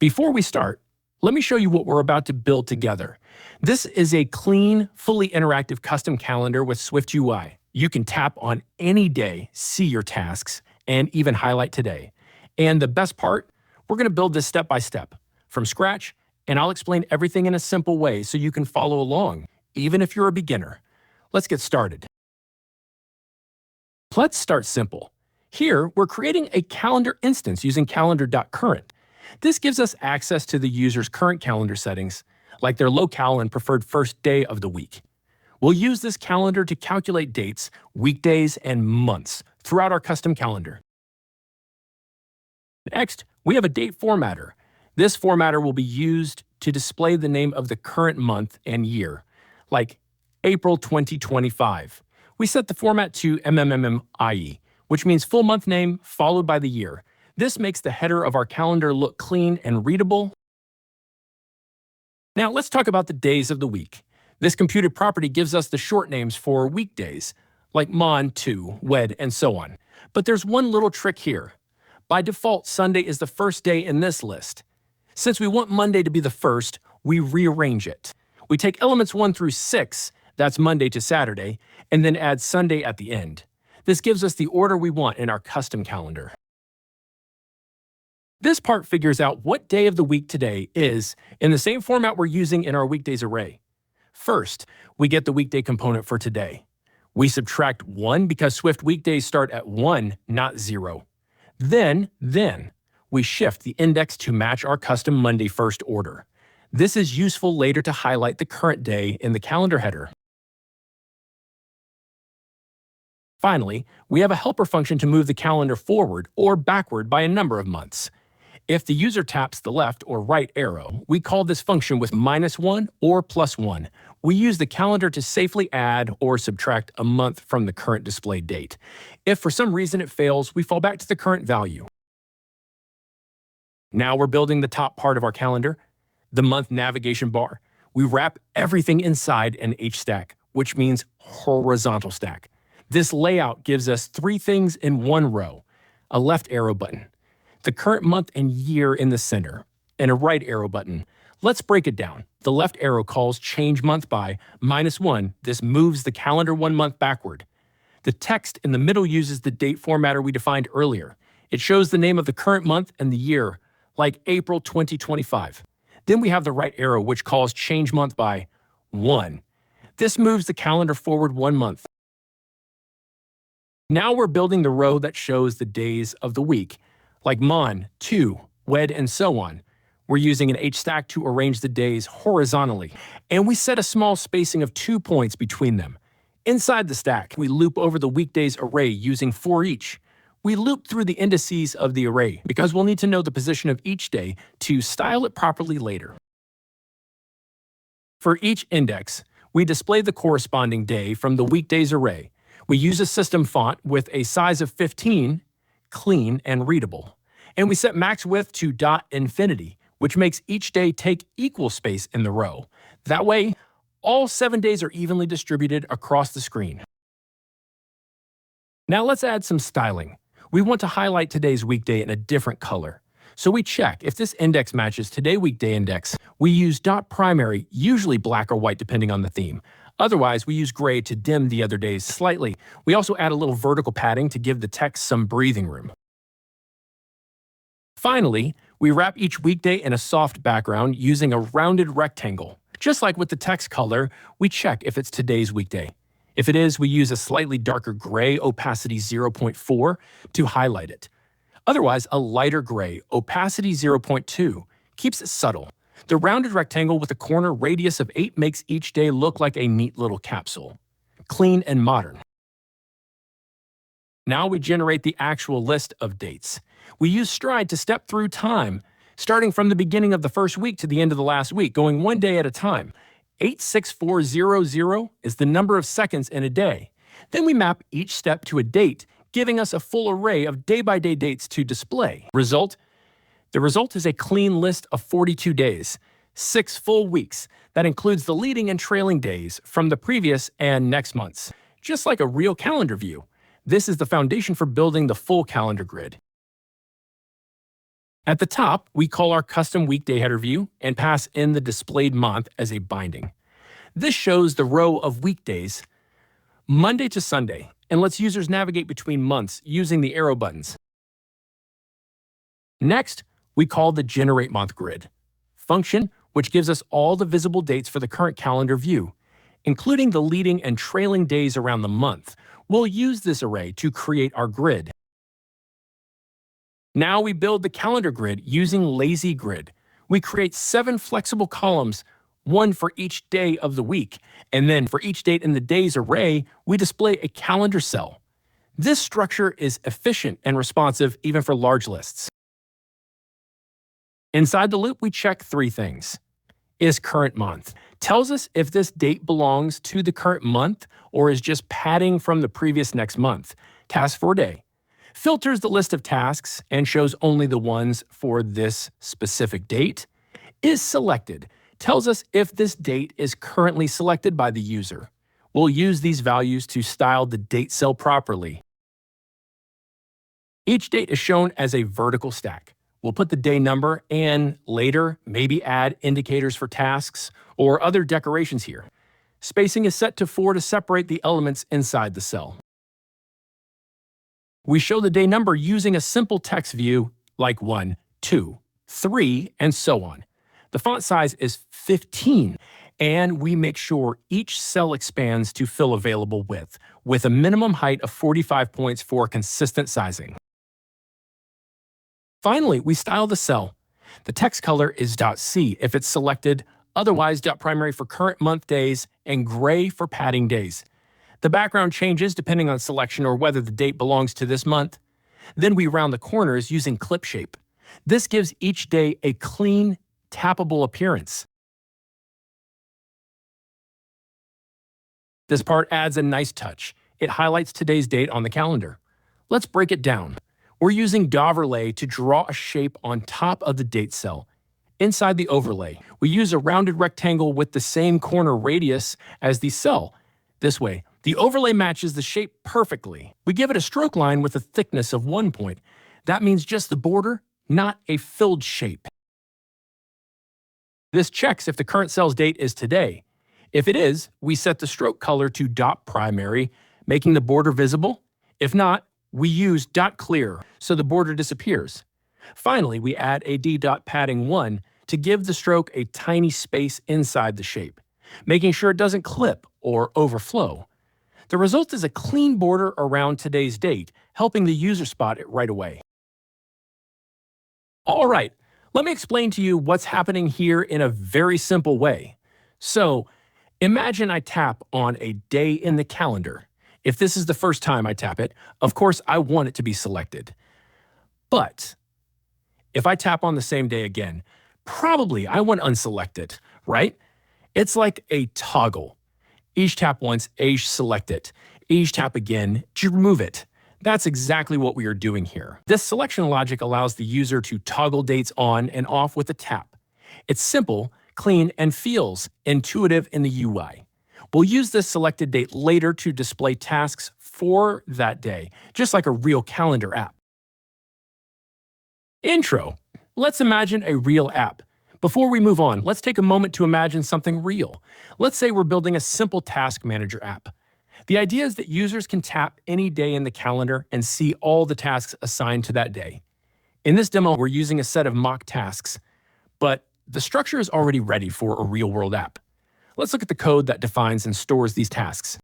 Before we start, let me show you what we're about to build together. This is a clean, fully interactive custom calendar with SwiftUI. You can tap on any day, see your tasks, and even highlight today. And the best part, we're going to build this step by step, from scratch, and I'll explain everything in a simple way so you can follow along, even if you're a beginner. Let's get started. Let's start simple. Here, we're creating a calendar instance using calendar.current. This gives us access to the user's current calendar settings, like their locale and preferred first day of the week. We'll use this calendar to calculate dates, weekdays, and months throughout our custom calendar. Next, we have a date formatter. This formatter will be used to display the name of the current month and year, like April 2025. We set the format to MMMIE, which means full month name followed by the year. This makes the header of our calendar look clean and readable. Now let's talk about the days of the week. This computed property gives us the short names for weekdays, like Mon, Tu, Wed, and so on. But there's one little trick here. By default, Sunday is the first day in this list. Since we want Monday to be the first, we rearrange it. We take elements 1 through 6, that's Monday to Saturday, and then add Sunday at the end. This gives us the order we want in our custom calendar. This part figures out what day of the week today is in the same format we're using in our weekdays array. First, we get the weekday component for today. We subtract 1 because Swift weekdays start at 1, not 0. Then, we shift the index to match our custom Monday first order. This is useful later to highlight the current day in the calendar header. Finally, we have a helper function to move the calendar forward or backward by a number of months. If the user taps the left or right arrow, we call this function with -1 or +1. We use the calendar to safely add or subtract a month from the current displayed date. If for some reason it fails, we fall back to the current value. Now we're building the top part of our calendar, the month navigation bar. We wrap everything inside an H stack, which means horizontal stack. This layout gives us 3 things in one row: a left arrow button, the current month and year in the center, and a right arrow button. Let's break it down. The left arrow calls change month by -1. This moves the calendar 1 month backward. The text in the middle uses the date formatter we defined earlier. It shows the name of the current month and the year, like April 2025. Then we have the right arrow, which calls change month by 1. This moves the calendar forward 1 month. Now we're building the row that shows the days of the week, like Mon, Tu, Wed, and so on. We're using an H stack to arrange the days horizontally, and we set a small spacing of 2 points between them. Inside the stack, we loop over the weekdays array using for each. We loop through the indices of the array because we'll need to know the position of each day to style it properly later. For each index, we display the corresponding day from the weekdays array. We use a system font with a size of 15, clean and readable. And we set max width to .infinity, which makes each day take equal space in the row. That way, all 7 days are evenly distributed across the screen. Now let's add some styling. We want to highlight today's weekday in a different color. So we check if this index matches today's weekday index. We use .primary, usually black or white depending on the theme. Otherwise, we use gray to dim the other days slightly. We also add a little vertical padding to give the text some breathing room. Finally, we wrap each weekday in a soft background using a rounded rectangle. Just like with the text color, we check if it's today's weekday. If it is, we use a slightly darker gray, opacity 0.4, to highlight it. Otherwise, a lighter gray, opacity 0.2, keeps it subtle. The rounded rectangle with a corner radius of 8 makes each day look like a neat little capsule. Clean and modern. Now we generate the actual list of dates. We use Stride to step through time, starting from the beginning of the first week to the end of the last week, going 1 day at a time. 86400 is the number of seconds in a day. Then we map each step to a date, giving us a full array of day-by-day dates to display. The result is a clean list of 42 days, 6 full weeks. That includes the leading and trailing days from the previous and next months. Just like a real calendar view, this is the foundation for building the full calendar grid. At the top, we call our custom weekday header view and pass in the displayed month as a binding. This shows the row of weekdays, Monday to Sunday, and lets users navigate between months using the arrow buttons. Next, we call the generate month grid function, which gives us all the visible dates for the current calendar view, including the leading and trailing days around the month. We'll use this array to create our grid. Now we build the calendar grid using lazy grid. We create 7 flexible columns, one for each day of the week, and then for each date in the days array, we display a calendar cell. This structure is efficient and responsive even for large lists. Inside the loop, we check 3 things. Is current month. Tells us if this date belongs to the current month or is just padding from the previous next month. Task for day. Filters the list of tasks and shows only the ones for this specific date. Is selected. Tells us if this date is currently selected by the user. We'll use these values to style the date cell properly. Each date is shown as a vertical stack. We'll put the day number and later maybe add indicators for tasks or other decorations here. Spacing is set to 4 to separate the elements inside the cell. We show the day number using a simple text view like 1, 2, 3, and so on. The font size is 15, and we make sure each cell expands to fill available width, with a minimum height of 45 points for consistent sizing. Finally, we style the cell. The text color is .c if it's selected, otherwise .primary for current month days, and gray for padding days. The background changes depending on selection or whether the date belongs to this month. Then we round the corners using clip shape. This gives each day a clean, tappable appearance. This part adds a nice touch. It highlights today's date on the calendar. Let's break it down. We're using Doverlay to draw a shape on top of the date cell. Inside the overlay, we use a rounded rectangle with the same corner radius as the cell. This way, the overlay matches the shape perfectly. We give it a stroke line with a thickness of 1 point. That means just the border, not a filled shape. This checks if the current cell's date is today. If it is, we set the stroke color to .primary, making the border visible. If not, we use .clear, so the border disappears. Finally, we add a d.padding1 to give the stroke a tiny space inside the shape, making sure it doesn't clip or overflow. The result is a clean border around today's date, helping the user spot it right away. All right, let me explain to you what's happening here in a very simple way. So, imagine I tap on a day in the calendar. If this is the first time I tap it, of course I want it to be selected. But if I tap on the same day again, probably I want to unselect it, right? It's like a toggle. Each tap once, select it. Each tap again, remove it. That's exactly what we are doing here. This selection logic allows the user to toggle dates on and off with a tap. It's simple, clean, and feels intuitive in the UI. We'll use this selected date later to display tasks for that day, just like a real calendar app. Intro. Let's imagine a real app. Before we move on, let's take a moment to imagine something real. Let's say we're building a simple task manager app. The idea is that users can tap any day in the calendar and see all the tasks assigned to that day. In this demo, we're using a set of mock tasks, but the structure is already ready for a real-world app. Let's look at the code that defines and stores these tasks.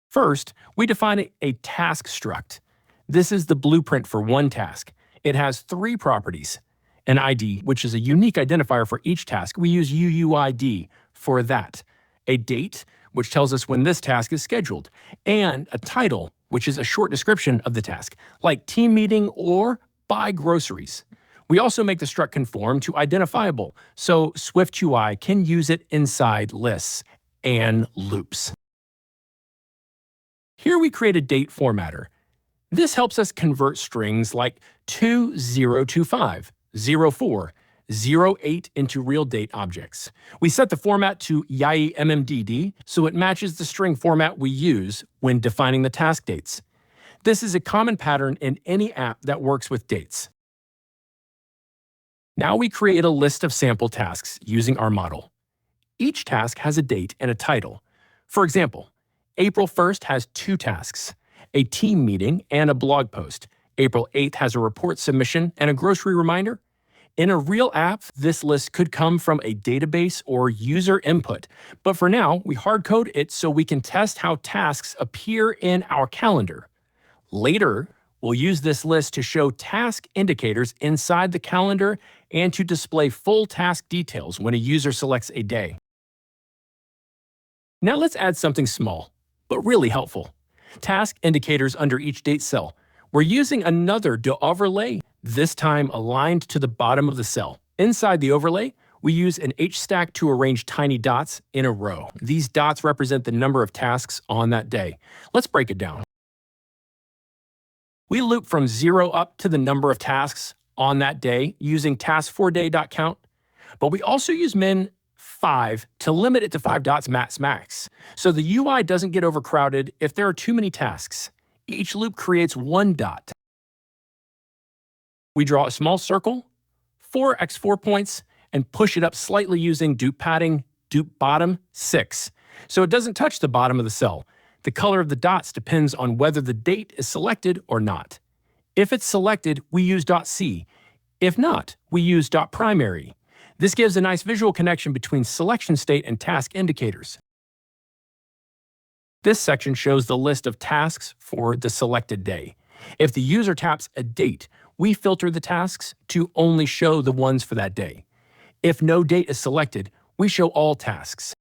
First, we define a task struct. This is the blueprint for one task. It has 3 properties. An ID, which is a unique identifier for each task. We use UUID for that. A date, which tells us when this task is scheduled. And a title, which is a short description of the task, like team meeting or buy groceries. We also make the struct conform to identifiable, so SwiftUI can use it inside lists and loops. Here we create a date formatter. This helps us convert strings like 2025, 04, 08 into real date objects. We set the format to YIMMDD so it matches the string format we use when defining the task dates. This is a common pattern in any app that works with dates. Now we create a list of sample tasks using our model. Each task has a date and a title. For example, April 1st has 2 tasks, a team meeting and a blog post. April 8th has a report submission and a grocery reminder. In a real app, this list could come from a database or user input, but for now, we hard-code it so we can test how tasks appear in our calendar. Later, we'll use this list to show task indicators inside the calendar and to display full task details when a user selects a day. Now let's add something small, but really helpful. Task indicators under each date cell. We're using another overlay, this time aligned to the bottom of the cell. Inside the overlay, we use an H-stack to arrange tiny dots in a row. These dots represent the number of tasks on that day. Let's break it down. We loop from 0 up to the number of tasks on that day using task4day.count, but we also use min5 to limit it to 5 dots max, so the UI doesn't get overcrowded if there are too many tasks. Each loop creates 1 dot. We draw a small circle, 4x4 points, and push it up slightly using dupe padding, dupe bottom 6, so it doesn't touch the bottom of the cell. The color of the dots depends on whether the date is selected or not. If it's selected, we use .c. If not, we use .primary. This gives a nice visual connection between selection state and task indicators. This section shows the list of tasks for the selected day. If the user taps a date, we filter the tasks to only show the ones for that day. If no date is selected, we show all tasks.